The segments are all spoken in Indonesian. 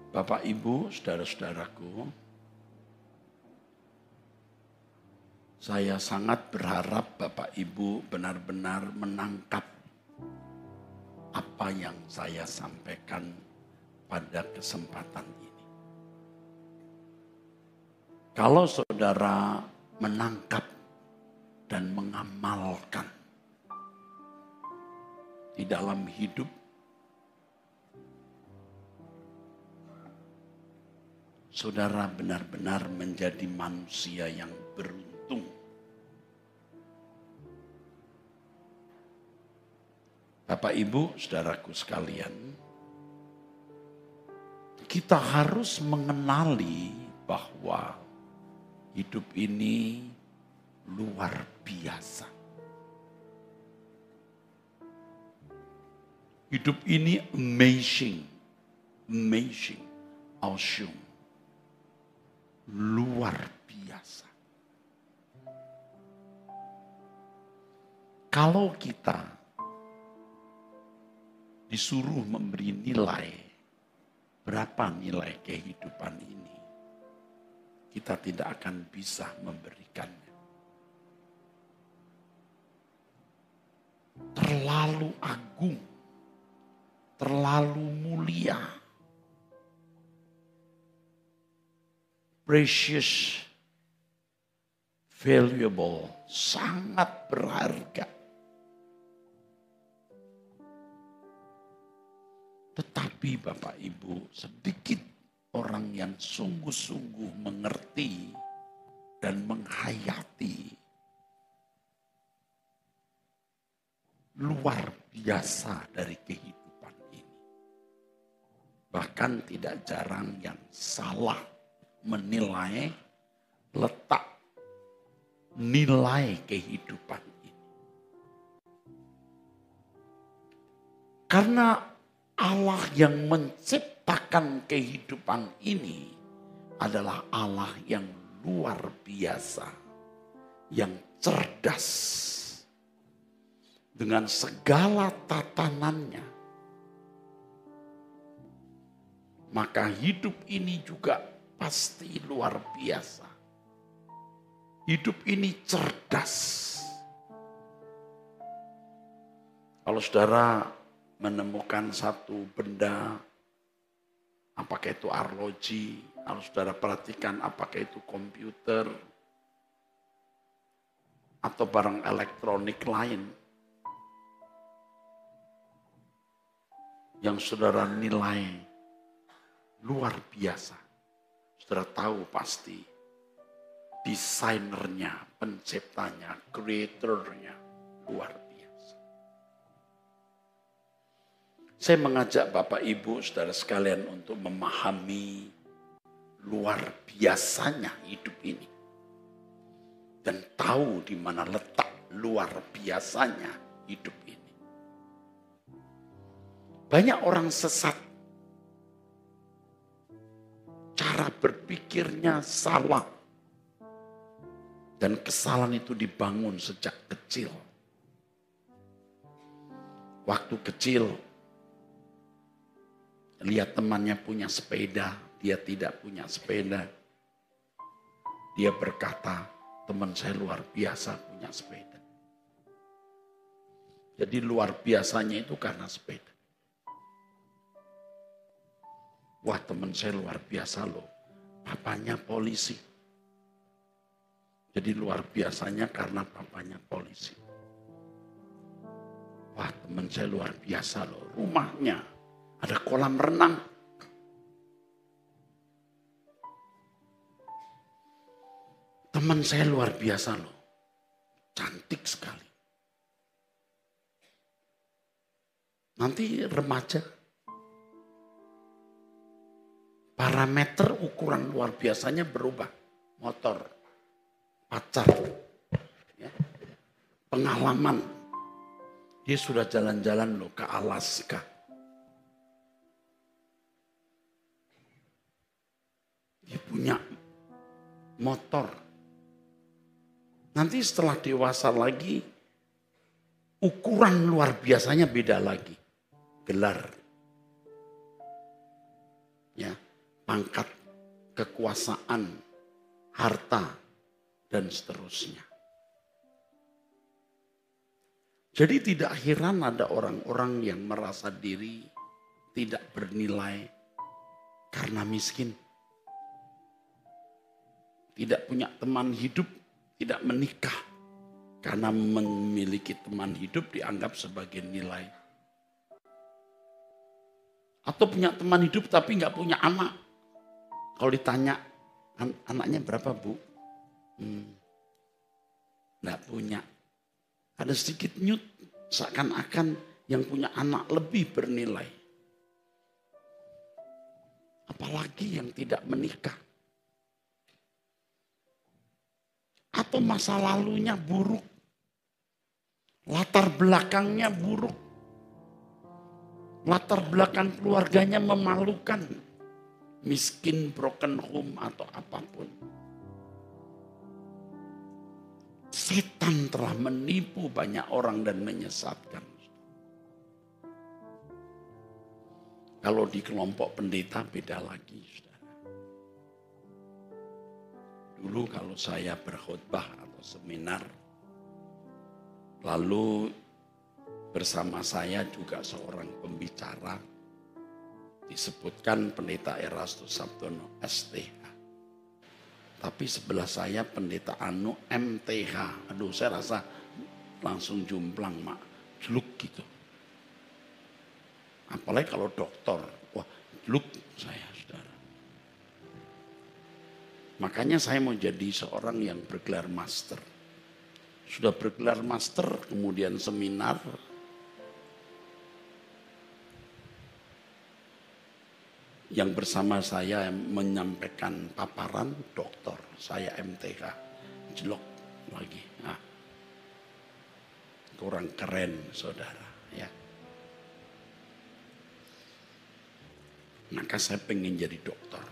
Bapak, Ibu, saudara-saudaraku, saya sangat berharap Bapak Ibu benar-benar menangkap apa yang saya sampaikan pada kesempatan ini. Kalau saudara menangkap dan mengamalkan di dalam hidup, saudara benar-benar menjadi manusia yang beruntung. Bapak, Ibu, saudaraku sekalian, kita harus mengenali bahwa hidup ini luar biasa. Hidup ini amazing, awesome, luar biasa. Kalau kita disuruh memberi nilai, berapa nilai kehidupan ini, kita tidak akan bisa memberikannya. Terlalu agung, terlalu mulia, precious, valuable, sangat berharga. Tetapi Bapak Ibu, sedikit orang yang sungguh-sungguh mengerti dan menghayati luar biasa dari kehidupan ini. Bahkan tidak jarang yang salah menilai letak nilai kehidupan ini. Karena Allah yang menciptakan kehidupan ini adalah Allah yang luar biasa, yang cerdas dengan segala tatanannya. Maka hidup ini juga pasti luar biasa. Hidup ini cerdas. Kalau saudara menemukan satu benda, apakah itu arloji, harus saudara perhatikan apakah itu komputer, atau barang elektronik lain, yang saudara nilai luar biasa. Saudara tahu pasti desainernya, penciptanya, kreatornya luar biasa. Saya mengajak Bapak Ibu saudara sekalian untuk memahami luar biasanya hidup ini. Dan tahu di mana letak luar biasanya hidup ini. Banyak orang sesat. Cara berpikirnya salah. Dan kesalahan itu dibangun sejak kecil. Waktu kecil, lihat temannya punya sepeda, dia tidak punya sepeda. Dia berkata, teman saya luar biasa punya sepeda. Jadi luar biasanya itu karena sepeda. Wah, teman saya luar biasa loh, papanya polisi. Jadi luar biasanya karena papanya polisi. Wah, teman saya luar biasa loh, rumahnya ada kolam renang. Teman saya luar biasa loh. Cantik sekali. Nanti remaja. Parameter ukuran luar biasanya berubah. Motor, pacar, ya. Pengalaman. Dia sudah jalan-jalan loh ke Alaska. Dia punya motor. Nanti setelah dewasa lagi, ukuran luar biasanya beda lagi. Gelar. Ya, pangkat, kekuasaan, harta, dan seterusnya. Jadi tidak heran ada orang-orang yang merasa diri tidak bernilai karena miskin. Tidak punya teman hidup, tidak menikah. Karena memiliki teman hidup dianggap sebagai nilai. Atau punya teman hidup tapi nggak punya anak. Kalau ditanya, anaknya berapa bu? Nggak punya. Ada sedikit nyut, seakan-akan yang punya anak lebih bernilai. Apalagi yang tidak menikah. Atau masa lalunya buruk. Latar belakangnya buruk. Latar belakang keluarganya memalukan. Miskin, broken home atau apapun. Setan telah menipu banyak orang dan menyesatkan. Kalau di kelompok pendeta beda lagi. Dulu kalau saya berkhotbah atau seminar, lalu bersama saya juga seorang pembicara, disebutkan pendeta Erastus Sabtono STH. Tapi sebelah saya pendeta Anu MTH. Aduh, saya rasa langsung jumplang, mak. Jeluk gitu. Apalagi kalau dokter. Wah, jeluk saya, saudara. Makanya saya mau jadi seorang yang bergelar master. Sudah bergelar master, kemudian seminar. Yang bersama saya menyampaikan paparan dokter, saya MTH, jelok lagi. Nah, kurang keren saudara ya. Maka saya pengen jadi dokter.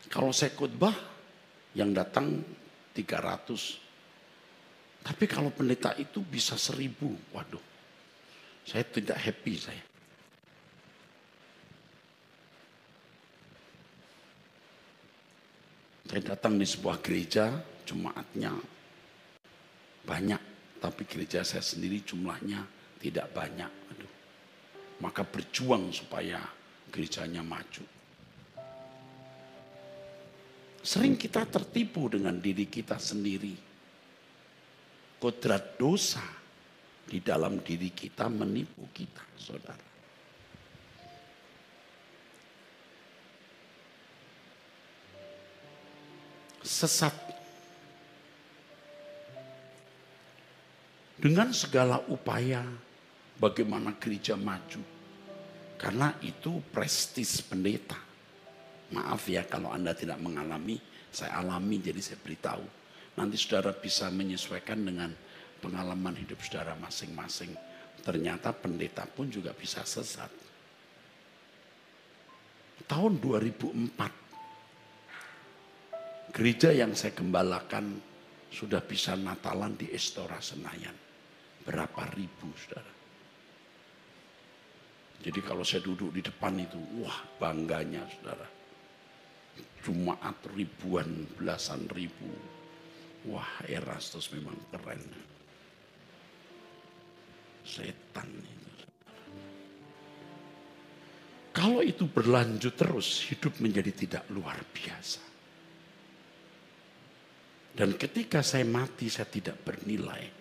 Kalau saya khotbah yang datang 300. Tapi kalau pendeta itu bisa 1000, waduh. Saya tidak happy saya. Saya datang di sebuah gereja, jemaatnya banyak, tapi gereja saya sendiri jumlahnya tidak banyak. Aduh. Maka berjuang supaya gerejanya maju. Sering kita tertipu dengan diri kita sendiri. Kodrat dosa di dalam diri kita menipu kita, saudara. Sesat. Dengan segala upaya bagaimana gereja maju. Karena itu prestis pendeta. Maaf ya kalau Anda tidak mengalami, saya alami jadi saya beritahu. Nanti saudara bisa menyesuaikan dengan pengalaman hidup saudara masing-masing. Ternyata pendeta pun juga bisa sesat. Tahun 2004. Gereja yang saya gembalakan sudah bisa Natalan di Istora Senayan. Berapa ribu saudara. Jadi kalau saya duduk di depan itu, wah bangganya saudara. Jemaat ribuan, belasan ribu. Wah Erastus memang keren. Setan itu. Kalau itu berlanjut terus, hidup menjadi tidak luar biasa. Dan ketika saya mati, saya tidak bernilai.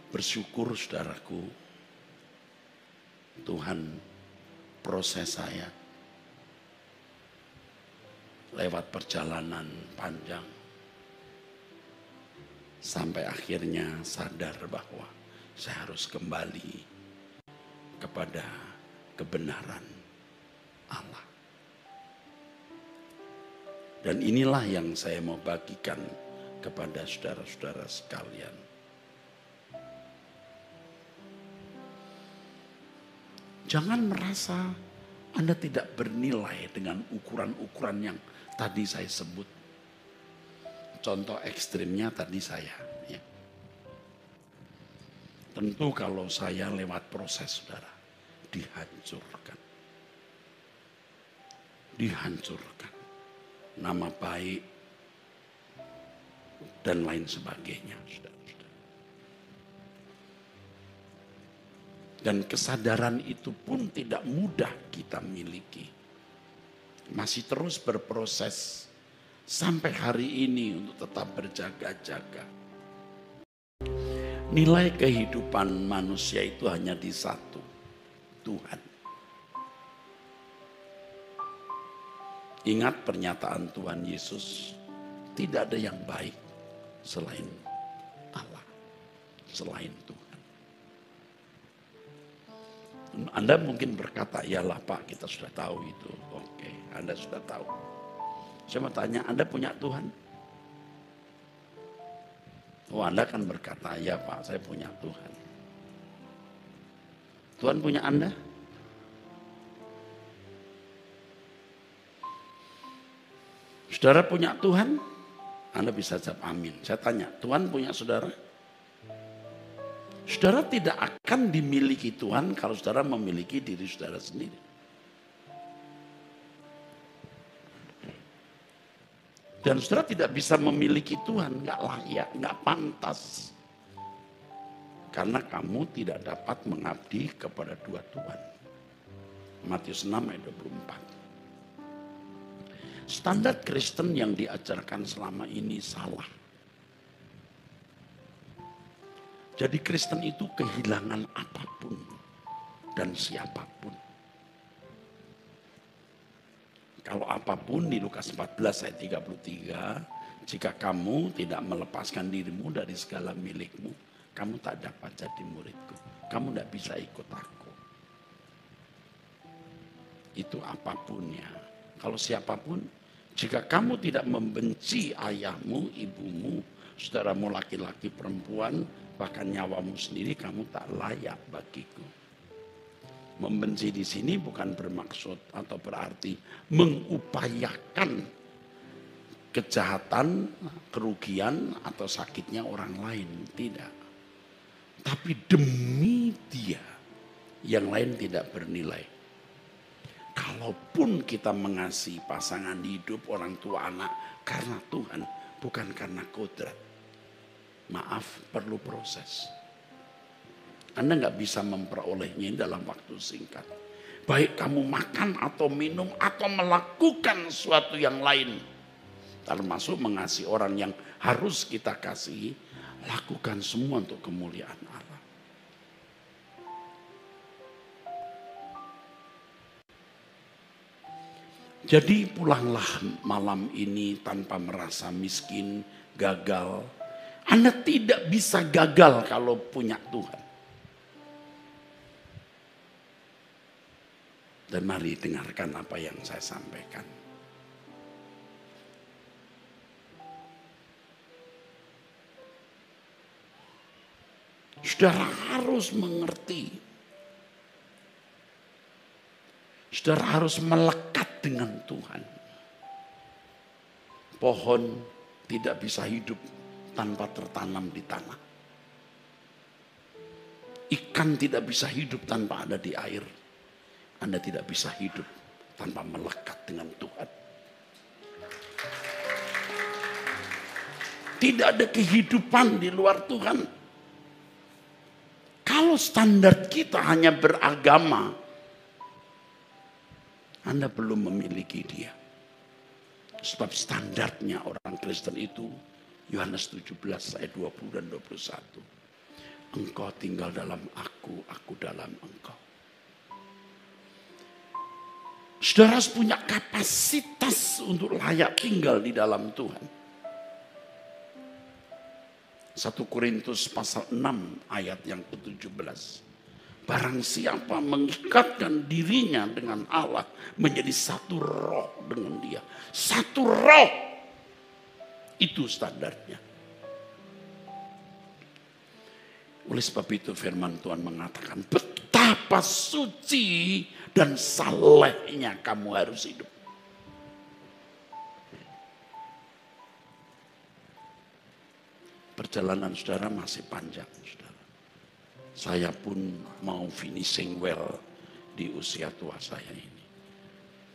Bersyukur saudaraku, Tuhan proses saya lewat perjalanan panjang. Sampai akhirnya sadar bahwa saya harus kembali kepada kebenaran Allah. Dan inilah yang saya mau bagikan kepada saudara-saudara sekalian. Jangan merasa Anda tidak bernilai dengan ukuran-ukuran yang tadi saya sebut. Contoh ekstrimnya tadi saya. Ya. Tentu kalau saya lewat proses saudara, dihancurkan. Dihancurkan. Nama baik dan lain sebagainya. Saudara-saudara. Dan kesadaran itu pun tidak mudah kita miliki. Masih terus berproses sampai hari ini untuk tetap berjaga-jaga. Nilai kehidupan manusia itu hanya di satu, Tuhan. Ingat pernyataan Tuhan Yesus, tidak ada yang baik selain Allah, selain Tuhan. Anda mungkin berkata, iyalah Pak, kita sudah tahu itu. Oke, Anda sudah tahu. Saya mau tanya, Anda punya Tuhan? Oh, Anda kan berkata, ya Pak, saya punya Tuhan. Tuhan punya Anda? Saudara punya Tuhan? Anda bisa jawab amin. Saya tanya, Tuhan punya saudara? Saudara tidak akan dimiliki Tuhan kalau saudara memiliki diri saudara sendiri. Dan saudara tidak bisa memiliki Tuhan, nggak layak, nggak pantas. Karena kamu tidak dapat mengabdi kepada dua Tuhan. Matius 6 ayat 24. Standar Kristen yang diajarkan selama ini salah. Jadi Kristen itu kehilangan apapun dan siapapun. Kalau apapun di Lukas 14 ayat 33, jika kamu tidak melepaskan dirimu dari segala milikmu, kamu tak dapat jadi muridku. Kamu tidak bisa ikut aku. Itu apapunnya. Kalau siapapun, jika kamu tidak membenci ayahmu, ibumu, saudaramu laki-laki perempuan, bahkan nyawamu sendiri, kamu tak layak bagiku. Membenci di sini bukan bermaksud atau berarti mengupayakan kejahatan, kerugian atau sakitnya orang lain. Tidak. Tapi demi dia, yang lain tidak bernilai. Kalaupun kita mengasihi pasangan hidup, orang tua, anak, karena Tuhan, bukan karena kodrat. Maaf, perlu proses. Anda nggak bisa memperolehnya dalam waktu singkat. Baik kamu makan atau minum atau melakukan sesuatu yang lain. Termasuk mengasihi orang yang harus kita kasihi. Lakukan semua untuk kemuliaan Allah. Jadi pulanglah malam ini tanpa merasa miskin, gagal. Anda tidak bisa gagal kalau punya Tuhan. Dan mari dengarkan apa yang saya sampaikan. Saudara harus mengerti. Saudara harus melekat dengan Tuhan. Pohon tidak bisa hidup tanpa tertanam di tanah. Ikan tidak bisa hidup tanpa ada di air. Anda tidak bisa hidup tanpa melekat dengan Tuhan. Tidak ada kehidupan di luar Tuhan. Kalau standar kita hanya beragama, Anda belum memiliki dia. Sebab standarnya orang Kristen itu, Yohanes 17 ayat 20 dan 21. Engkau tinggal dalam aku dalam engkau. Saudara harus punya kapasitas untuk layak tinggal di dalam Tuhan. 1 Korintus pasal 6 ayat yang ke-17. Barang siapa mengikatkan dirinya dengan Allah, menjadi satu roh dengan dia. Satu roh. Itu standarnya. Oleh sebab itu firman Tuhan mengatakan, betapa suci dan salehnya kamu harus hidup. Perjalanan saudara masih panjang, saudara. Saya pun mau finishing well di usia tua saya ini.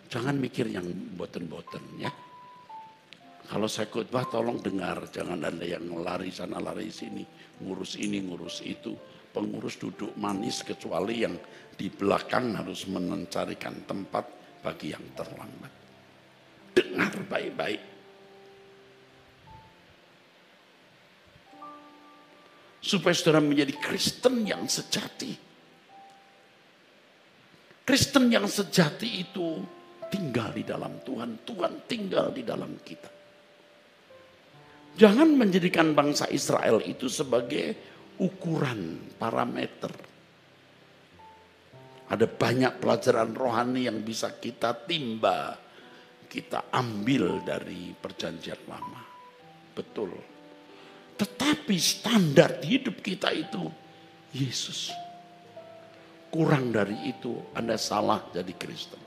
Jangan mikir yang boten-boten ya. Kalau saya khotbah tolong dengar, jangan ada yang lari sana lari sini, ngurus ini ngurus itu. Pengurus duduk manis kecuali yang di belakang harus mencarikan tempat bagi yang terlambat. Dengar baik-baik. Supaya saudara menjadi Kristen yang sejati. Kristen yang sejati itu tinggal di dalam Tuhan. Tuhan tinggal di dalam kita. Jangan menjadikan bangsa Israel itu sebagai ukuran, parameter. Ada banyak pelajaran rohani yang bisa kita timba, kita ambil dari perjanjian lama. Betul. Tetapi standar hidup kita itu Yesus. Kurang dari itu Anda salah jadi Kristen.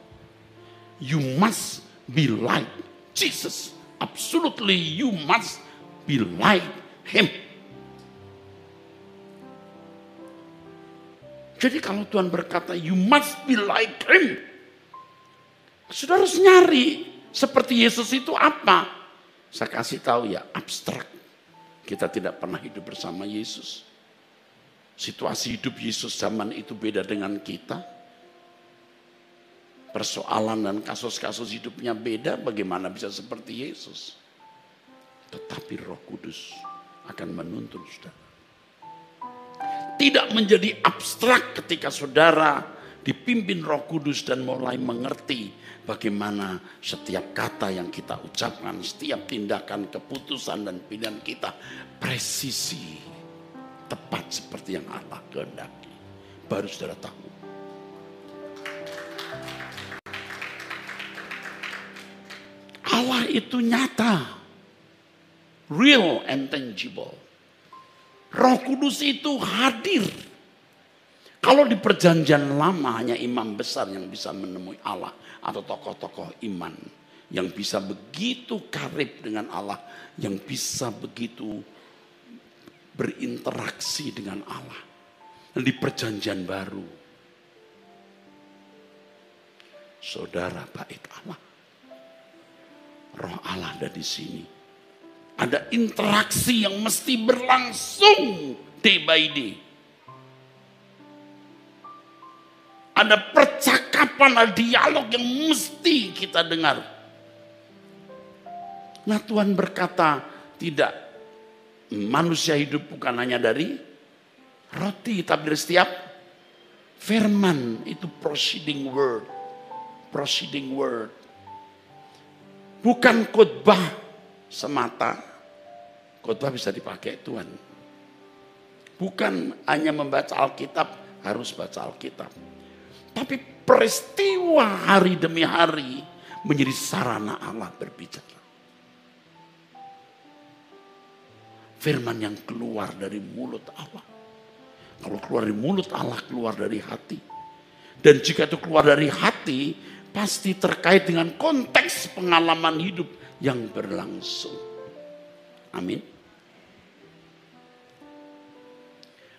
You must be like Jesus. Absolutely you must be like Him. Jadi kalau Tuhan berkata you must be like Him, saudara harus nyari seperti Yesus itu apa. Saya kasih tahu ya, abstrak. Kita tidak pernah hidup bersama Yesus. Situasi hidup Yesus zaman itu beda dengan kita. Persoalan dan kasus-kasus hidupnya beda, bagaimana bisa seperti Yesus. Tetapi Roh Kudus akan menuntun saudara. Tidak menjadi abstrak ketika saudara dipimpin Roh Kudus dan mulai mengerti bagaimana setiap kata yang kita ucapkan, setiap tindakan, keputusan dan pilihan kita presisi, tepat seperti yang Allah kehendaki. Baru saudara tahu. Allah itu nyata, real and tangible. Roh Kudus itu hadir. Kalau di perjanjian lama hanya imam besar yang bisa menemui Allah atau tokoh-tokoh iman yang bisa begitu karib dengan Allah, yang bisa begitu berinteraksi dengan Allah. Dan di perjanjian baru, saudara bait Allah, Roh Allah ada di sini. Ada interaksi yang mesti berlangsung day by day. Ada percakapan, ada dialog yang mesti kita dengar. Nah Tuhan berkata, tidak, manusia hidup bukan hanya dari roti, tapi dari setiap firman. Itu proceeding word. Proceeding word. Bukan khotbah semata. Khotbah bisa dipakai Tuhan. Bukan hanya membaca Alkitab, harus baca Alkitab. Tapi peristiwa hari demi hari menjadi sarana Allah berbicara. Firman yang keluar dari mulut Allah. Kalau keluar dari mulut Allah, keluar dari hati. Dan jika itu keluar dari hati, pasti terkait dengan konteks pengalaman hidup yang berlangsung. Amin.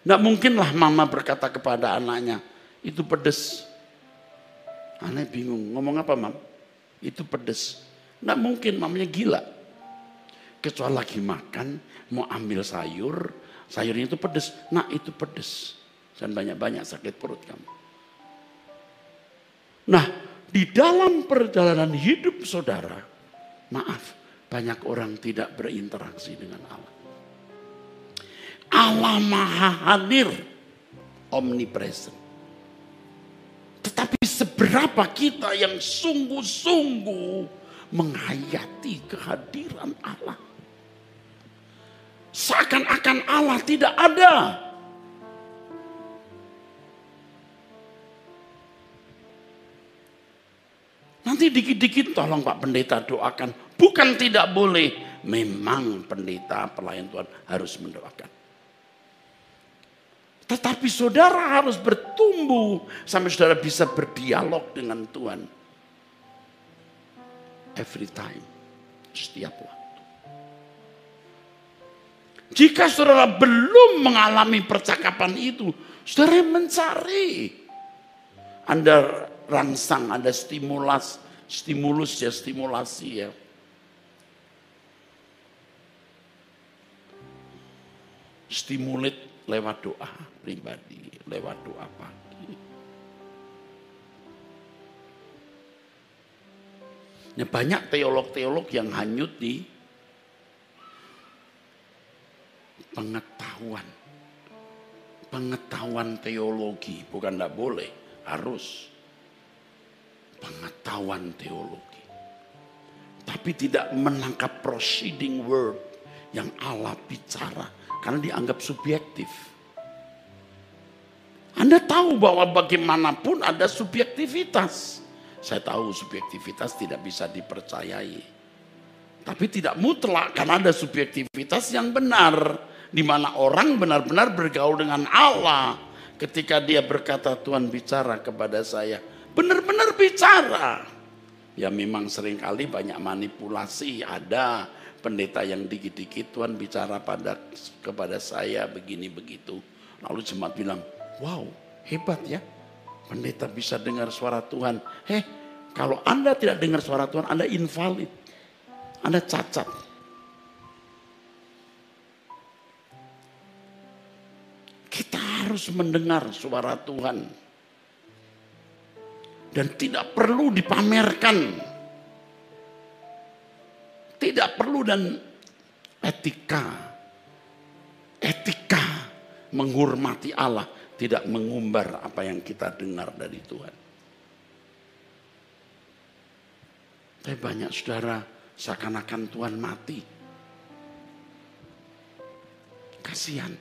Nggak mungkinlah mama berkata kepada anaknya, itu pedes. Anak bingung, ngomong apa mam? Itu pedes. Nggak mungkin, mamanya gila. Kecuali lagi makan, mau ambil sayur, sayurnya itu pedes. Nah itu pedes. Dan banyak-banyak sakit perut kamu. Nah di dalam perjalanan hidup saudara, maaf, banyak orang tidak berinteraksi dengan Allah. Allah maha hadir, omnipresent. Tetapi seberapa kita yang sungguh-sungguh menghayati kehadiran Allah. Seakan-akan Allah tidak ada. Nanti dikit-dikit tolong Pak Pendeta doakan. Bukan tidak boleh. Memang pendeta pelayan Tuhan harus mendoakan. Tetapi saudara harus bertumbuh sampai saudara bisa berdialog dengan Tuhan. Every time. Setiap waktu. Jika saudara belum mengalami percakapan itu, saudara mencari. Anda rangsang, ada stimulasi ya. Stimulit lewat doa pribadi, lewat doa pagi. Ya, banyak teolog-teolog yang hanyut di pengetahuan teologi, bukan tidak boleh, harus pengetahuan teologi, tapi tidak menangkap proceeding word yang Allah bicara karena dianggap subjektif. Anda tahu bahwa bagaimanapun ada subjektivitas. Saya tahu subjektivitas tidak bisa dipercayai, tapi tidak mutlak karena ada subjektivitas yang benar, di mana orang benar-benar bergaul dengan Allah. Ketika dia berkata, Tuhan bicara kepada saya, benar-benar bicara. Ya memang seringkali banyak manipulasi, ada pendeta yang dikit-dikit Tuhan bicara kepada saya begini begitu. Lalu jemaat bilang, wow hebat ya, pendeta bisa dengar suara Tuhan. Kalau Anda tidak dengar suara Tuhan, Anda invalid, Anda cacat. Kita harus mendengar suara Tuhan. Dan tidak perlu dipamerkan. Tidak perlu, dan etika menghormati Allah, tidak mengumbar apa yang kita dengar dari Tuhan. Tapi banyak saudara seakan-akan Tuhan mati. Kasihan.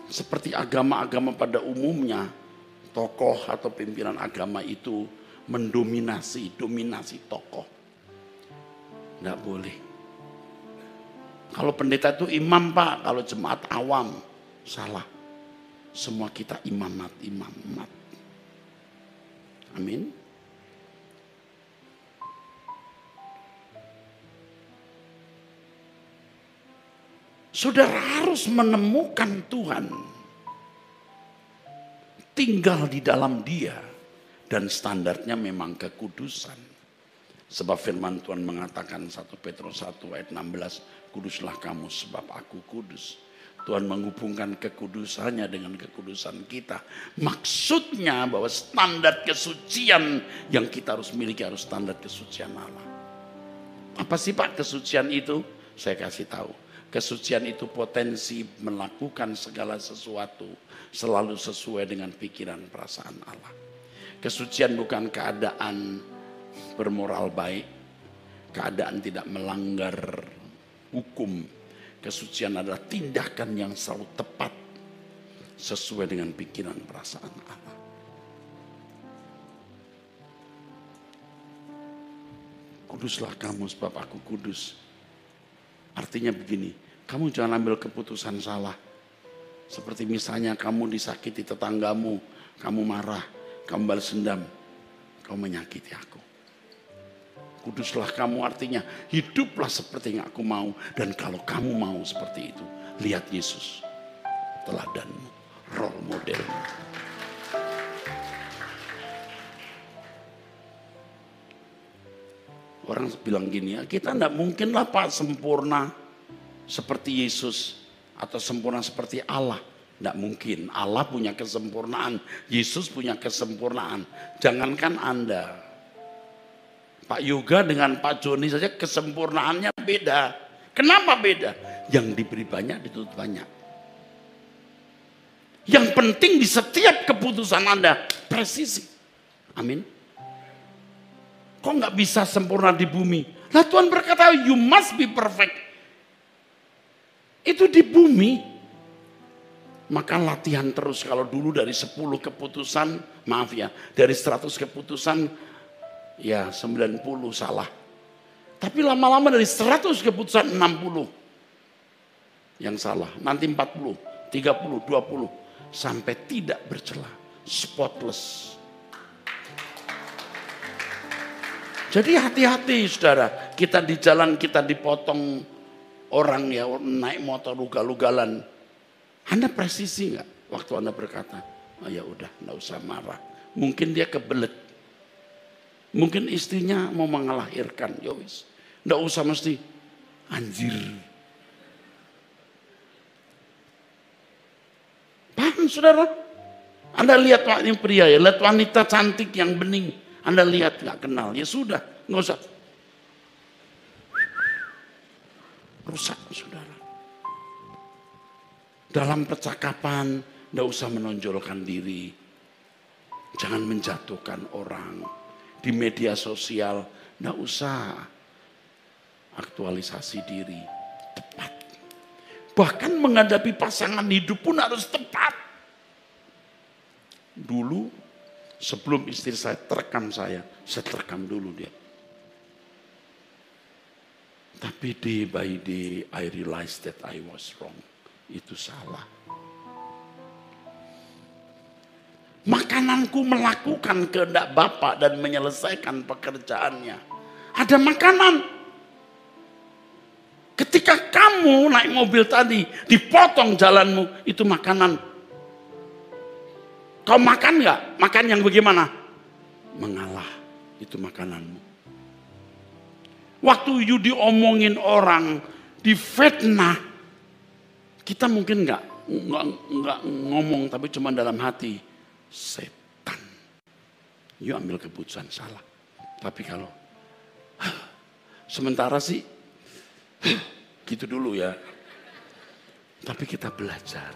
Seperti agama-agama pada umumnya, tokoh atau pimpinan agama itu dominasi tokoh. Tidak boleh. Kalau pendeta itu imam Pak, kalau jemaat awam, salah. Semua kita imamat. Amin. Saudara harus menemukan Tuhan, tinggal di dalam Dia, dan standarnya memang kekudusan. Sebab firman Tuhan mengatakan 1 Petrus 1 ayat 16, kuduslah kamu sebab aku kudus. Tuhan menghubungkan kekudusannya dengan kekudusan kita. Maksudnya bahwa standar kesucian yang kita harus miliki harus standar kesucian Allah. Apa sih Pak kesucian itu? Saya kasih tahu. Kesucian itu potensi melakukan segala sesuatu selalu sesuai dengan pikiran perasaan Allah. Kesucian bukan keadaan bermoral baik, keadaan tidak melanggar hukum. Kesucian adalah tindakan yang selalu tepat sesuai dengan pikiran perasaan Allah. Kuduslah kamu sebab aku kudus. Artinya begini, kamu jangan ambil keputusan salah. Seperti misalnya kamu disakiti tetanggamu, kamu marah, kamu balas dendam, kamu menyakiti aku. Kuduslah kamu artinya hiduplah seperti yang aku mau. Dan kalau kamu mau seperti itu, lihat Yesus, teladanmu, role modelmu. Orang bilang gini ya, kita tidak mungkin lah Pak sempurna seperti Yesus atau sempurna seperti Allah. Tidak mungkin, Allah punya kesempurnaan, Yesus punya kesempurnaan. Jangankan Anda, Pak Yoga dengan Pak Joni saja kesempurnaannya beda. Kenapa beda? Yang diberi banyak dituntut banyak. Yang penting di setiap keputusan Anda presisi. Amin. Kok nggak bisa sempurna di bumi? Nah Tuhan berkata you must be perfect. Itu di bumi. Maka latihan terus. Kalau dulu dari 10 keputusan, maaf ya, dari 100 keputusan, ya 90 salah. Tapi lama-lama dari 100 keputusan 60 yang salah. Nanti 40, 30, 20. Sampai tidak bercela. Spotless. Jadi hati-hati saudara, kita di jalan kita dipotong orang ya naik motor ugal-ugalan. Anda presisi nggak waktu Anda berkata, oh ya udah, nggak usah marah. Mungkin dia kebelet. Mungkin istrinya mau mengelahirkan, ya wis. Nggak usah mesti anjir. Paham saudara? Anda lihat ini pria ya, lihat wanita cantik yang bening. Anda lihat nggak kenal, ya sudah, nggak usah. Rusak saudara. Dalam percakapan, nggak usah menonjolkan diri. Jangan menjatuhkan orang. Di media sosial, nggak usah aktualisasi diri. Tepat. Bahkan menghadapi pasangan hidup pun harus tepat. Dulu, sebelum istri saya terekam saya terekam dulu dia. Tapi day by day, I realized that I was wrong. Itu salah. Makananku melakukan kehendak Bapa dan menyelesaikan pekerjaannya. Ada makanan. Ketika kamu naik mobil tadi, dipotong jalanmu, itu makanan. Kau makan nggak? Makan yang bagaimana? Mengalah, itu makananmu. Waktu you diomongin orang, difitnah, kita mungkin nggak ngomong, tapi cuma dalam hati, setan. You ambil keputusan salah. Tapi kalau sementara sih, gitu dulu ya. Tapi kita belajar,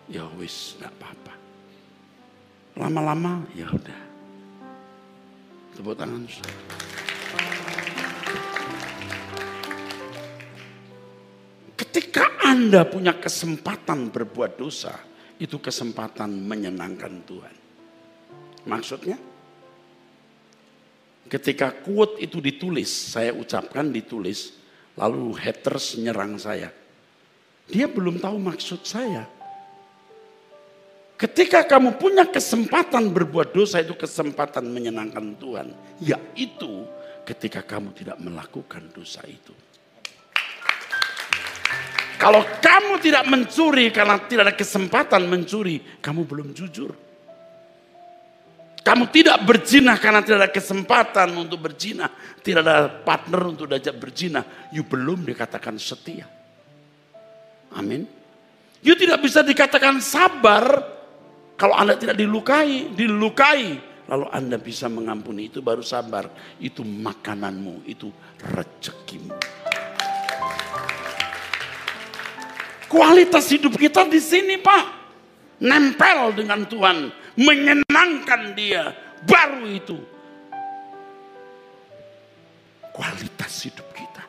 ya wis nggak apa-apa. Lama-lama ya udah. Tepuk tangan. Ketika Anda punya kesempatan berbuat dosa, itu kesempatan menyenangkan Tuhan. Maksudnya, ketika quote itu ditulis, saya ucapkan ditulis, lalu haters nyerang saya. Dia belum tahu maksud saya. Ketika kamu punya kesempatan berbuat dosa, itu kesempatan menyenangkan Tuhan. Yaitu ketika kamu tidak melakukan dosa itu. Kalau kamu tidak mencuri karena tidak ada kesempatan mencuri, kamu belum jujur. Kamu tidak berzina karena tidak ada kesempatan untuk berzina. Tidak ada partner untuk diajak berzina. You belum dikatakan setia. Amin. You tidak bisa dikatakan sabar kalau Anda tidak dilukai. Lalu Anda bisa mengampuni, itu baru sabar. Itu makananmu, itu rezekimu. Kualitas hidup kita di sini, Pak. Nempel dengan Tuhan, menyenangkan Dia, baru itu kualitas hidup kita.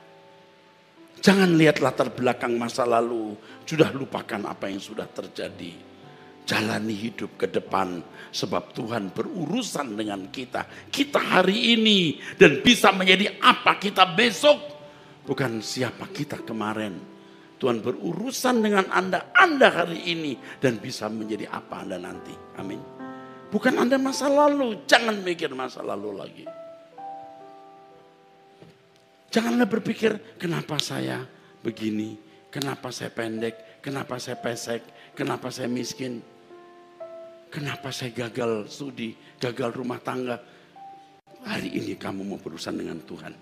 Jangan lihat latar belakang masa lalu, sudah lupakan apa yang sudah terjadi. Jalani hidup ke depan, sebab Tuhan berurusan dengan kita. Kita hari ini dan bisa menjadi apa kita besok, bukan siapa kita kemarin. Tuhan berurusan dengan Anda hari ini dan bisa menjadi apa Anda nanti. Amin. Bukan Anda masa lalu, jangan mikir masa lalu lagi. Jangan Anda berpikir, kenapa saya begini, kenapa saya pendek, kenapa saya pesek, kenapa saya miskin, kenapa saya gagal studi, gagal rumah tangga. Hari ini kamu mau berurusan dengan Tuhan.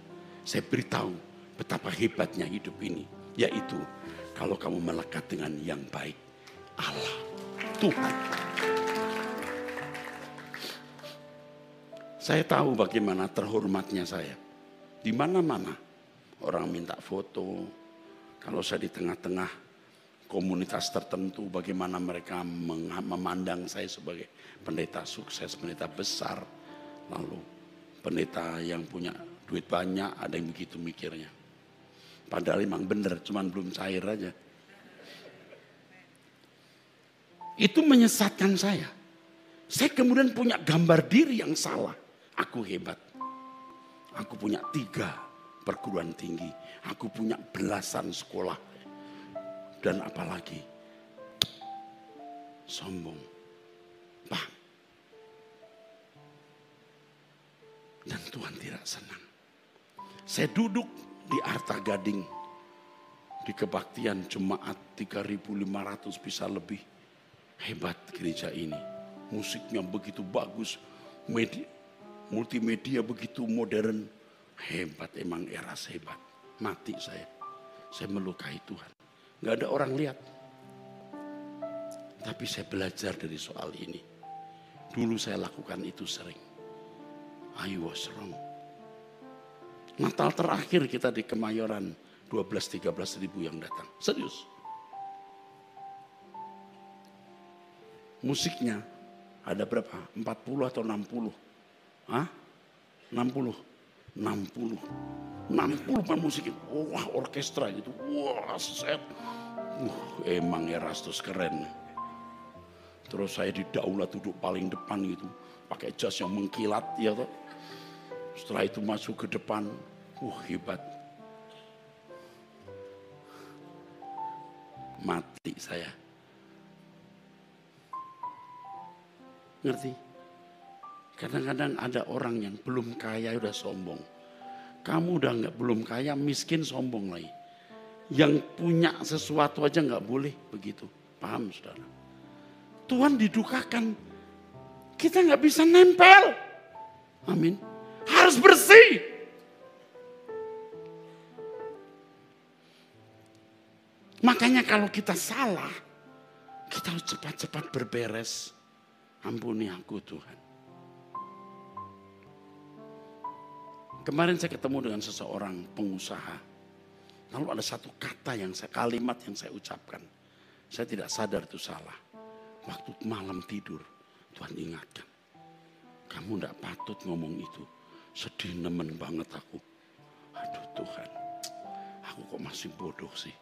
Saya beritahu betapa hebatnya hidup ini, yaitu kalau kamu melekat dengan yang baik, Allah, Tuhan. Saya tahu bagaimana terhormatnya saya. Di mana-mana orang minta foto. Kalau saya di tengah-tengah komunitas tertentu, bagaimana mereka memandang saya sebagai pendeta sukses, pendeta besar. Lalu pendeta yang punya duit banyak, ada yang begitu mikirnya. Padahal memang benar, cuman belum cair aja. Itu menyesatkan saya. Saya kemudian punya gambar diri yang salah. Aku hebat. Aku punya 3 perguruan tinggi. Aku punya belasan sekolah. Dan apalagi sombong. Bang. Dan Tuhan tidak senang. Saya duduk di Arta Gading. Di kebaktian jemaat 3.500 bisa lebih. Hebat gereja ini. Musiknya begitu bagus. Multimedia begitu modern. Hebat, emang Eras hebat. Mati saya. Saya melukai Tuhan. Gak ada orang lihat. Tapi saya belajar dari soal ini. Dulu saya lakukan itu sering. I was wrong. Natal terakhir kita di Kemayoran, 12-13 ribu yang datang. Serius. Musiknya ada berapa? 40 atau 60? Hah? 60? 60 kan musiknya. Wah, orkestra gitu. Wah, set. Emang Erastus keren. Terus saya di daulat duduk paling depan gitu. Pakai jas yang mengkilat ya toh. Setelah itu masuk ke depan. Hebat. Mati saya. Ngerti? Kadang-kadang ada orang yang belum kaya udah sombong. Kamu udah belum kaya, miskin, sombong lagi. Yang punya sesuatu aja nggak boleh begitu. Paham saudara? Tuhan didukakan. Kita nggak bisa nempel. Amin. Harus bersih. Makanya kalau kita salah, kita harus cepat-cepat berberes. Ampuni aku Tuhan. Kemarin saya ketemu dengan seseorang pengusaha. Lalu ada satu kalimat yang saya ucapkan. Saya tidak sadar itu salah. Waktu malam tidur, Tuhan ingatkan. Kamu tidak patut ngomong itu. Sedih nemen banget aku. Aduh Tuhan, aku kok masih bodoh sih.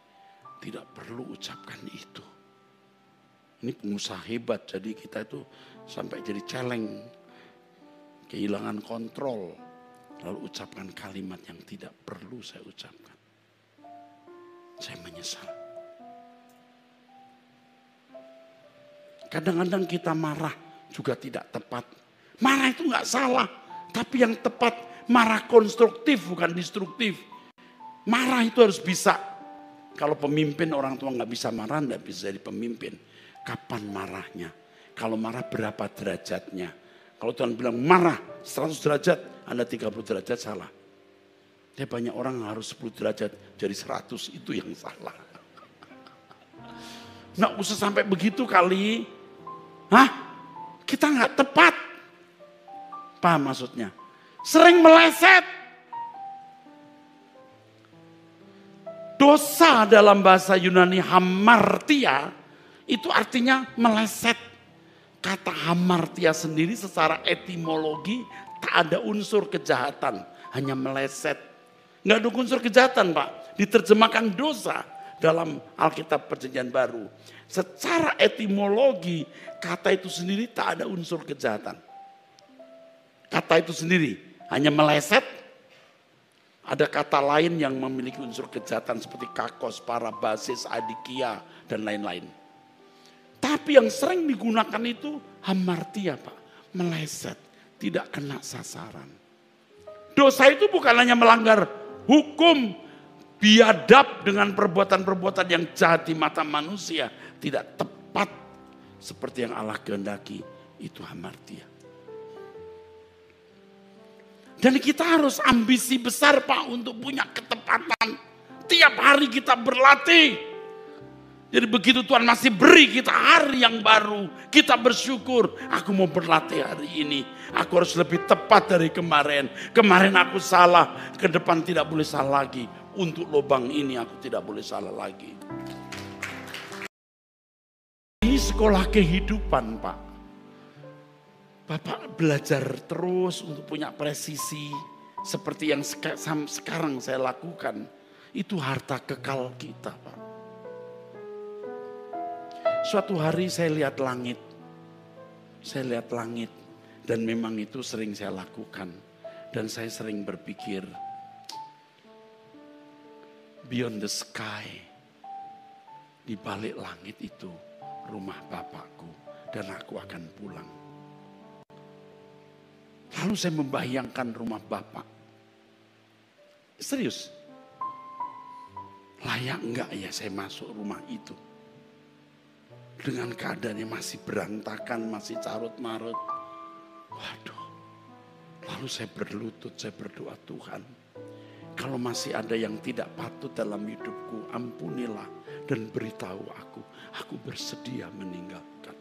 Tidak perlu ucapkan itu. Ini pengusaha hebat, jadi kita itu sampai jadi celeng. Kehilangan kontrol. Lalu ucapkan kalimat yang tidak perlu saya ucapkan. Saya menyesal. Kadang-kadang kita marah juga tidak tepat. Marah itu nggak salah. Tapi yang tepat marah konstruktif bukan destruktif. Marah itu harus bisa. Kalau pemimpin orang tua nggak bisa marah, nggak bisa jadi pemimpin. Kapan marahnya? Kalau marah berapa derajatnya? Kalau Tuhan bilang marah 100 derajat, Anda 30 derajat salah. Dia banyak orang harus 10 derajat jadi 100, itu yang salah. Nggak usah sampai begitu kali. Kita nggak tepat. Paham maksudnya? Sering meleset. Dosa dalam bahasa Yunani hamartia itu artinya meleset. Kata hamartia sendiri secara etimologi tak ada unsur kejahatan, hanya meleset. Nggak ada unsur kejahatan Pak, diterjemahkan dosa dalam Alkitab Perjanjian Baru. Secara etimologi kata itu sendiri tak ada unsur kejahatan. Kata itu sendiri hanya meleset. Ada kata lain yang memiliki unsur kejahatan seperti kakos, parabasis, adikia dan lain-lain. Tapi yang sering digunakan itu hamartia Pak, meleset, tidak kena sasaran. Dosa itu bukan hanya melanggar hukum, biadab dengan perbuatan-perbuatan yang jahat di mata manusia, tidak tepat seperti yang Allah kehendaki, itu hamartia. Dan kita harus ambisi besar Pak untuk punya ketepatan. Tiap hari kita berlatih. Jadi begitu Tuhan masih beri kita hari yang baru, kita bersyukur. Aku mau berlatih hari ini. Aku harus lebih tepat dari kemarin. Kemarin aku salah, ke depan tidak boleh salah lagi. Untuk lubang ini aku tidak boleh salah lagi. Ini sekolah kehidupan Pak. Bapak belajar terus untuk punya presisi seperti yang sekarang saya lakukan. Itu harta kekal kita Pak. Suatu hari saya lihat langit. Saya lihat langit dan memang itu sering saya lakukan. Dan saya sering berpikir, beyond the sky, di balik langit itu rumah Bapakku dan aku akan pulang. Lalu saya membayangkan rumah Bapak. Serius. layak enggak ya saya masuk rumah itu? Dengan keadaannya masih berantakan, masih carut-marut. Waduh. Lalu saya berlutut, saya berdoa, Tuhan, kalau masih ada yang tidak patut dalam hidupku, ampunilah dan beritahu aku bersedia meninggalkan.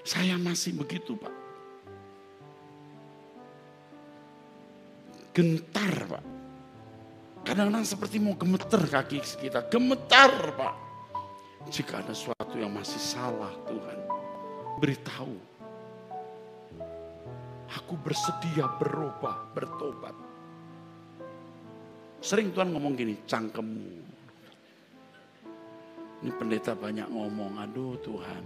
Saya masih begitu, Pak. Gentar, Pak. Kadang-kadang seperti mau gemeter kaki kita. Gemetar, Pak. Jika ada sesuatu yang masih salah, Tuhan, beritahu. Aku bersedia berubah, bertobat. Sering Tuhan ngomong gini, cangkemmu. Ini pendeta banyak ngomong, aduh Tuhan.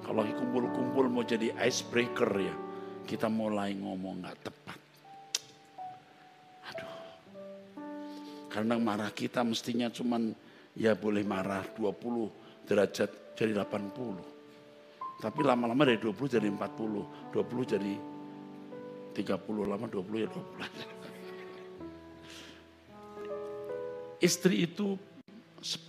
Kalau kumpul-kumpul mau jadi icebreaker ya, kita mulai ngomong gak tepat. Aduh. Karena marah kita mestinya cuman ya boleh marah 20 derajat jadi 80. Tapi lama-lama dari 20 jadi 40, 20 jadi 30, lama 20 ya 12. Istri itu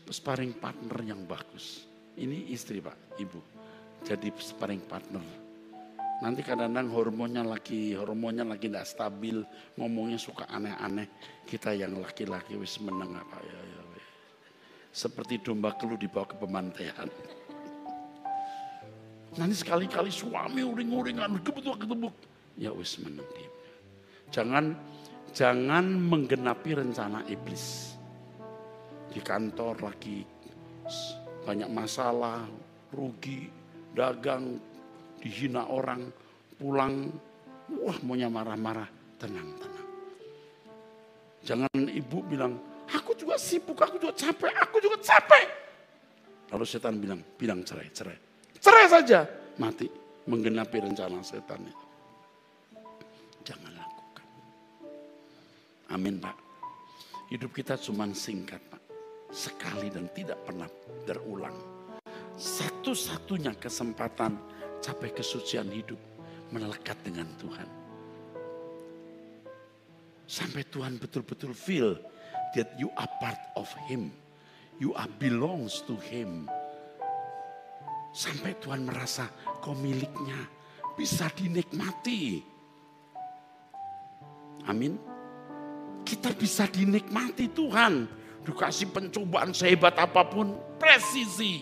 sparring partner yang bagus. Ini istri Pak, Ibu. Jadi sparring partner. Nanti kadang-kadang hormonnya lagi tidak stabil, ngomongnya suka aneh-aneh. Kita yang laki-laki wis meneng apa ya. Seperti domba keluh dibawa ke pemantaian. Nanti sekali-kali suami uring-uringan, gebuk-gebuk. Ya wis meneng. Jangan menggenapi rencana iblis. Di kantor lagi banyak masalah, rugi, dagang, dihina orang, pulang, wah maunya marah-marah, tenang. Jangan ibu bilang, aku juga sibuk, aku juga capek. Lalu setan bilang cerai saja, mati, menggenapi rencana setan itu. Jangan lakukan. Amin Pak. Hidup kita cuma singkat Pak. Sekali dan tidak pernah berulang. Satu-satunya kesempatan capai kesucian hidup melekat dengan Tuhan. Sampai Tuhan betul-betul feel that you are part of Him. You are belongs to Him. Sampai Tuhan merasa kau miliknya, bisa dinikmati. Amin. Kita bisa dinikmati Tuhan. Dikasih pencobaan sehebat apapun, presisi.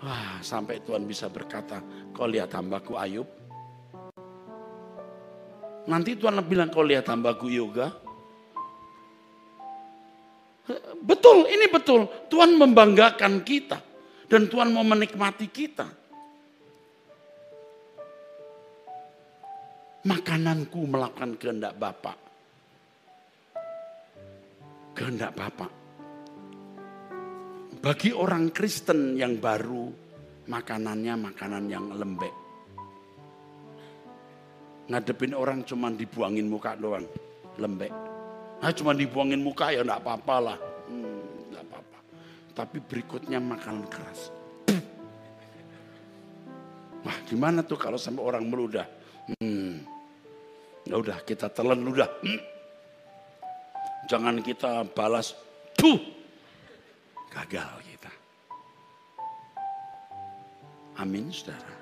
Wah, sampai Tuhan bisa berkata, kau lihat hambaku Ayub. Nanti Tuhan bilang, kau lihat hambaku Yoga. Betul, ini betul. Tuhan membanggakan kita. Dan Tuhan mau menikmati kita. Makananku melakukan kehendak Bapa. Kehendak Bapa. Bagi orang Kristen yang baru, makanannya makanan yang lembek. Ngadepin orang cuma dibuangin muka doang, lembek. Nah cuma dibuangin muka ya enggak apa-apa lah. Enggak apa-apa. Tapi berikutnya makanan keras. Wah gimana tuh kalau sampai orang meludah? Ya udah kita telan ludah. Jangan kita balas, gagal kita. Amin saudara.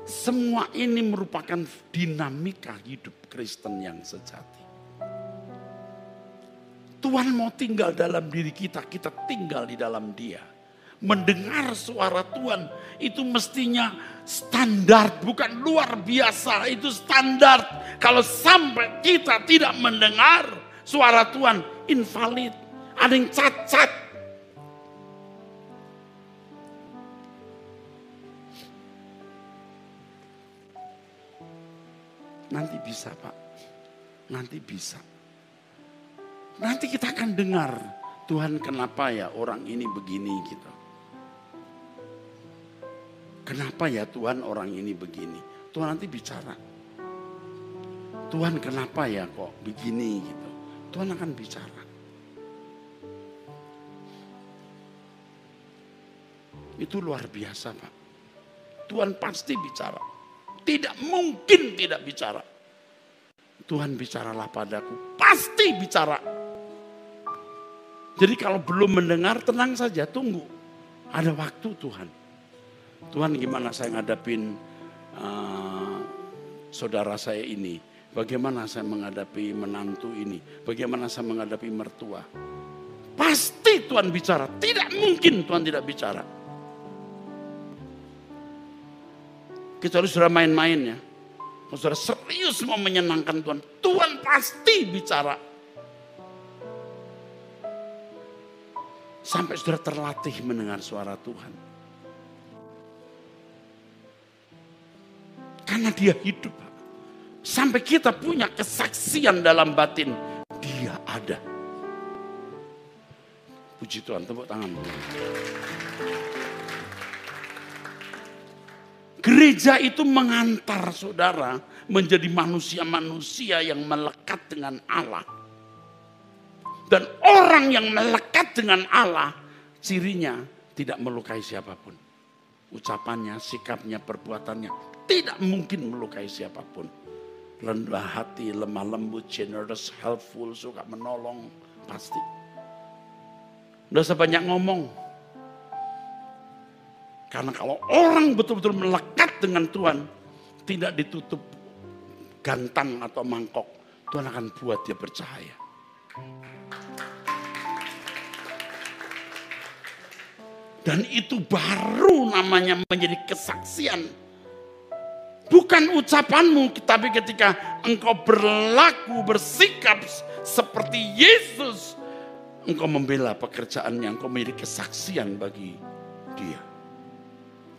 Semua ini merupakan dinamika hidup Kristen yang sejati. Tuhan mau tinggal dalam diri kita, kita tinggal di dalam Dia. Mendengar suara Tuhan itu mestinya standar, bukan luar biasa, itu standar. Kalau sampai kita tidak mendengar suara Tuhan, invalid, ada yang cacat. Nanti bisa Pak, nanti bisa. Nanti kita akan dengar, Tuhan kenapa ya orang ini begini gitu. Kenapa ya Tuhan orang ini begini? Tuhan nanti bicara. Tuhan kenapa ya kok begini gitu. Tuhan akan bicara. Itu luar biasa Pak. Tuhan pasti bicara. Tidak mungkin tidak bicara. Tuhan bicaralah padaku. Pasti bicara. Jadi kalau belum mendengar, tenang saja, tunggu. Ada waktu Tuhan. Tuhan, gimana saya ngadapin saudara saya ini? Bagaimana saya menghadapi menantu ini? Bagaimana saya menghadapi mertua? Pasti Tuhan bicara. Tidak mungkin Tuhan tidak bicara. Kecuali saudara main-main ya. Kalau saudara serius mau menyenangkan Tuhan, Tuhan pasti bicara. Sampai saudara terlatih mendengar suara Tuhan. Karena dia hidup. Sampai kita punya kesaksian dalam batin. Dia ada. Puji Tuhan, tepuk tangan. Gereja itu mengantar saudara menjadi manusia-manusia yang melekat dengan Allah. Dan orang yang melekat dengan Allah, cirinya tidak melukai siapapun. Ucapannya, sikapnya, perbuatannya tidak mungkin melukai siapapun. Rendah hati, lemah lembut, generous, helpful, suka menolong, pasti. Nggak usah banyak ngomong. Karena kalau orang betul-betul melekat dengan Tuhan, tidak ditutup gantang atau mangkok, Tuhan akan buat dia bercahaya. Dan itu baru namanya menjadi kesaksian. Bukan ucapanmu, tapi ketika engkau berlaku, bersikap seperti Yesus, engkau membela pekerjaannya, engkau menjadi kesaksian bagi dia.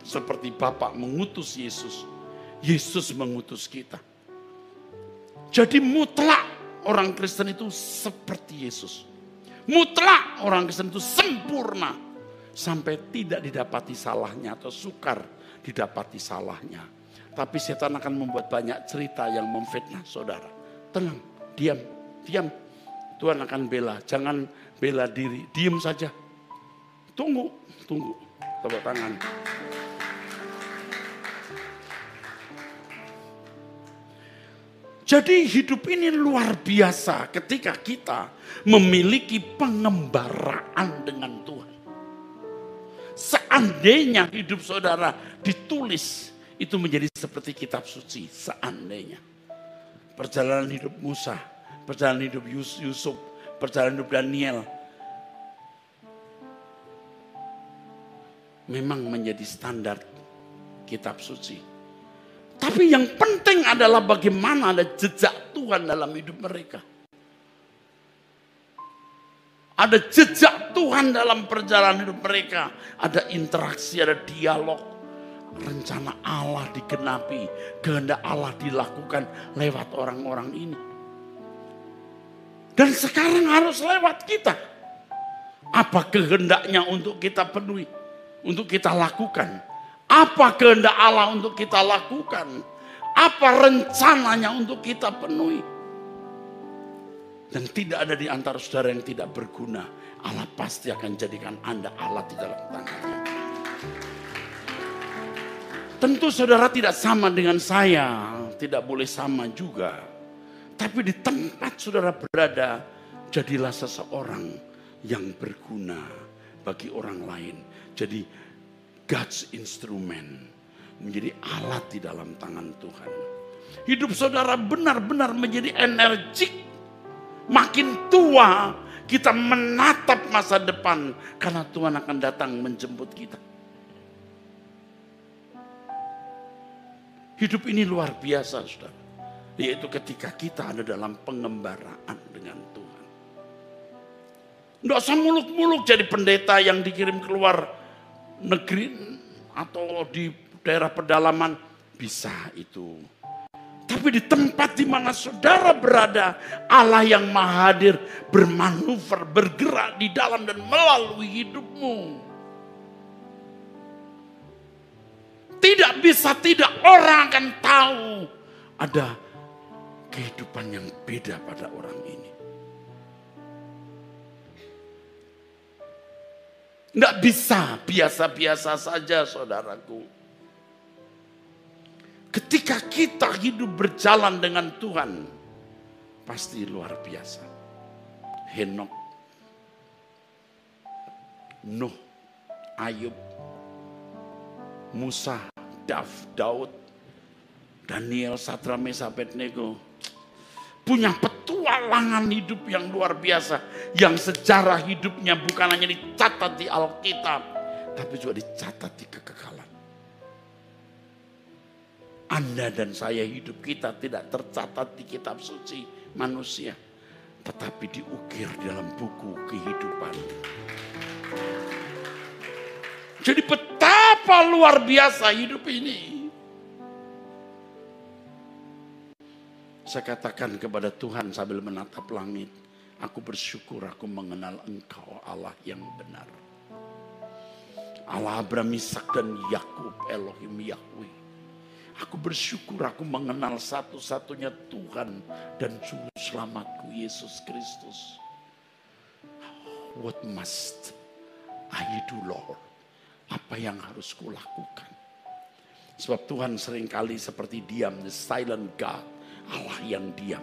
Seperti Bapa mengutus Yesus, Yesus mengutus kita. Jadi mutlak orang Kristen itu seperti Yesus. Mutlak orang Kristen itu sempurna. Sampai tidak didapati salahnya atau sukar didapati salahnya. Tapi setan akan membuat banyak cerita yang memfitnah saudara. Tenang, diam, diam. Tuhan akan bela, jangan bela diri, diam saja. Tunggu, tunggu, tepuk tangan. Jadi hidup ini luar biasa ketika kita memiliki pengembaraan dengan Tuhan. Seandainya hidup saudara ditulis, itu menjadi seperti kitab suci, seandainya. Perjalanan hidup Musa, perjalanan hidup Yusuf, perjalanan hidup Daniel, memang menjadi standar kitab suci. Tapi yang penting adalah bagaimana ada jejak Tuhan dalam hidup mereka. Ada jejak Tuhan dalam perjalanan hidup mereka. Ada interaksi, ada dialog. Rencana Allah digenapi. Kehendak Allah dilakukan lewat orang-orang ini. Dan sekarang harus lewat kita. Apa kehendaknya untuk kita penuhi? Untuk kita lakukan? Apa kehendak Allah untuk kita lakukan? Apa rencananya untuk kita penuhi? Dan tidak ada di antara saudara yang tidak berguna. Allah pasti akan jadikan Anda alat di dalam tangannya. Tentu saudara tidak sama dengan saya. Tidak boleh sama juga. Tapi di tempat saudara berada, jadilah seseorang yang berguna bagi orang lain. Jadi God's instrument. Menjadi alat di dalam tangan Tuhan. Hidup saudara benar-benar menjadi energik. Makin tua kita menatap masa depan. Karena Tuhan akan datang menjemput kita. Hidup ini luar biasa saudara. Yaitu ketika kita ada dalam pengembaraan dengan Tuhan. Tidak usah muluk-muluk jadi pendeta yang dikirim keluar negeri atau di daerah pedalaman. Bisa itu. Tapi di tempat di mana saudara berada, Allah yang Maha Hadir bermanuver, bergerak di dalam dan melalui hidupmu. Tidak bisa tidak orang akan tahu ada kehidupan yang beda pada orang ini. Tidak bisa biasa-biasa saja saudaraku. Ketika kita hidup berjalan dengan Tuhan, pasti luar biasa. Henok, Nuh, Ayub, Musa, Daud, Daniel, Sadrak, Mesak, Abednego punya petualangan hidup yang luar biasa, yang sejarah hidupnya bukan hanya dicatat di Alkitab, tapi juga dicatat di kekekalan. Anda dan saya, hidup kita tidak tercatat di kitab suci manusia, tetapi diukir dalam buku kehidupan. Jadi betapa luar biasa hidup ini. Saya katakan kepada Tuhan sambil menatap langit, aku bersyukur aku mengenal Engkau, Allah yang benar. Allah Abraham, Ishak dan Yakub, Elohim Yahweh. Aku bersyukur aku mengenal satu-satunya Tuhan dan Juru Selamatku, Yesus Kristus. What must I do, Lord? Apa yang harus kulakukan? Sebab Tuhan seringkali seperti diam, the silent God, Allah yang diam.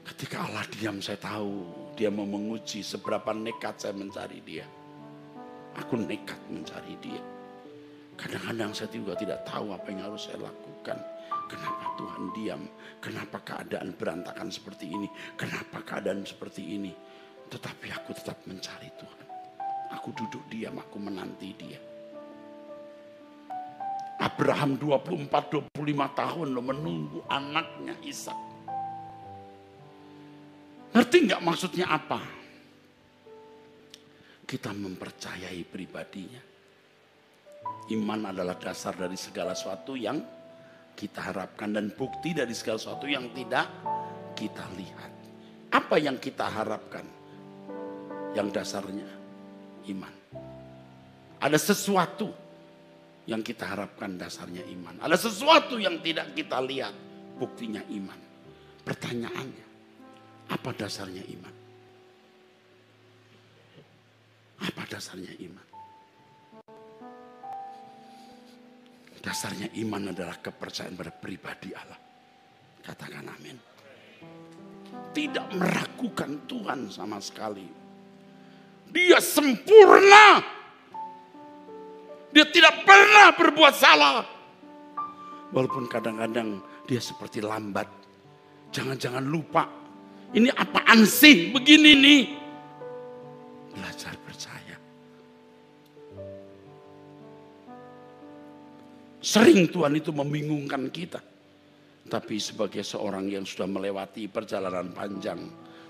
Ketika Allah diam, saya tahu dia mau menguji seberapa nekat saya mencari dia. Aku nekat mencari dia. Kadang-kadang saya juga tidak tahu apa yang harus saya lakukan. Kenapa Tuhan diam? Kenapa keadaan berantakan seperti ini? Kenapa keadaan seperti ini? Tetapi aku tetap mencari Tuhan. Aku duduk diam, aku menanti dia. Abraham 24-25 tahun loh menunggu anaknya Ishak. Ngerti nggak maksudnya apa? Kita mempercayai pribadinya. Iman adalah dasar dari segala sesuatu yang kita harapkan dan bukti dari segala sesuatu yang tidak kita lihat. Apa yang kita harapkan? Yang dasarnya iman. Ada sesuatu yang kita harapkan, dasarnya iman. Ada sesuatu yang tidak kita lihat, buktinya iman. Pertanyaannya, apa dasarnya iman? Apa dasarnya iman? Dasarnya iman adalah kepercayaan pada pribadi Allah. Katakan amin. Tidak meragukan Tuhan sama sekali. Dia sempurna. Dia tidak pernah berbuat salah. Walaupun kadang-kadang dia seperti lambat. Jangan-jangan lupa. Ini apaan sih begini nih? Belajar percaya. Sering Tuhan itu membingungkan kita. Tapi sebagai seorang yang sudah melewati perjalanan panjang,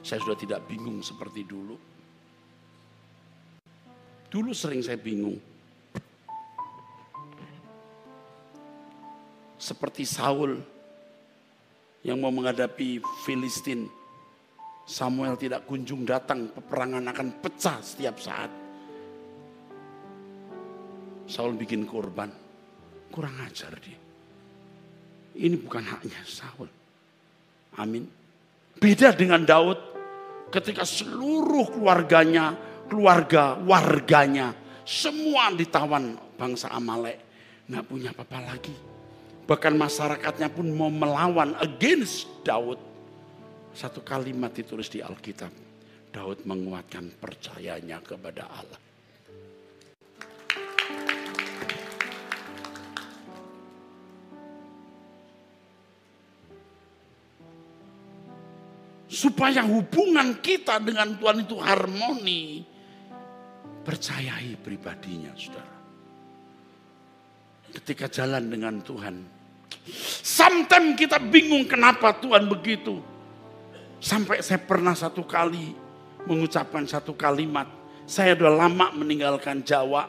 saya sudah tidak bingung seperti dulu. Dulu sering saya bingung. Seperti Saul yang mau menghadapi Filistin. Samuel tidak kunjung datang, peperangan akan pecah setiap saat. Saul bikin korban. Kurang ajar dia. Ini bukan haknya Saul. Amin. Beda dengan Daud. Ketika seluruh warganya, semua ditawan bangsa Amalek. Nggak punya apa-apa lagi. Bahkan masyarakatnya pun mau melawan against Daud. Satu kalimat ditulis di Alkitab. Daud menguatkan percayanya kepada Allah. Supaya hubungan kita dengan Tuhan itu harmoni. Percayai pribadinya, saudara. Ketika jalan dengan Tuhan. Sometimes kita bingung kenapa Tuhan begitu. Sampai saya pernah satu kali mengucapkan satu kalimat. Saya sudah lama meninggalkan Jawa.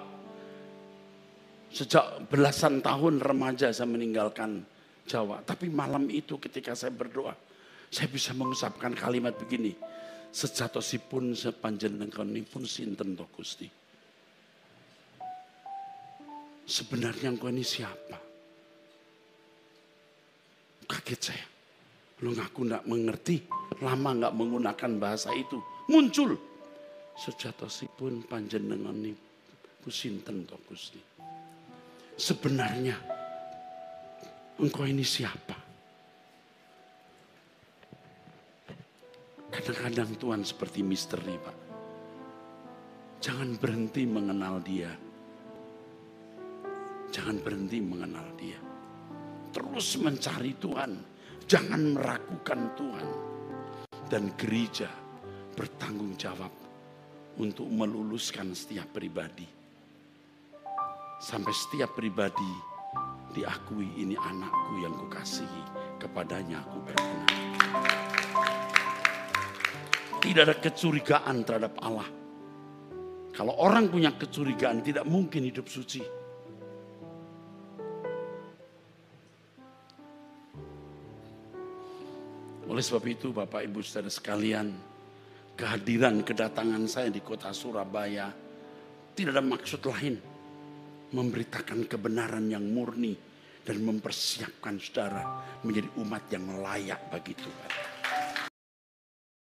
Sejak belasan tahun remaja saya meninggalkan Jawa. Tapi malam itu ketika saya berdoa. Saya bisa mengucapkan kalimat begini. Sejatosipun sepanjenenganipun sinten to Gusti. Sebenarnya engkau ini siapa? Kaget saya. Lu ngaku gak mengerti. Lama gak menggunakan bahasa itu. Muncul. Sejatosipun panjenenganipun sinten to Gusti. Sebenarnya engkau ini siapa? Kadang-kadang Tuhan seperti misteri, Pak. Jangan berhenti mengenal Dia. Jangan berhenti mengenal Dia. Terus mencari Tuhan. Jangan meragukan Tuhan. Dan gereja bertanggung jawab untuk meluluskan setiap pribadi. Sampai setiap pribadi diakui, ini anakku yang kukasihi, kepadanya aku berkenan. Tidak ada kecurigaan terhadap Allah. Kalau orang punya kecurigaan, tidak mungkin hidup suci. Oleh sebab itu, Bapak Ibu Saudara sekalian, kehadiran kedatangan saya di kota Surabaya tidak ada maksud lain, memberitakan kebenaran yang murni dan mempersiapkan saudara menjadi umat yang layak bagi Tuhan.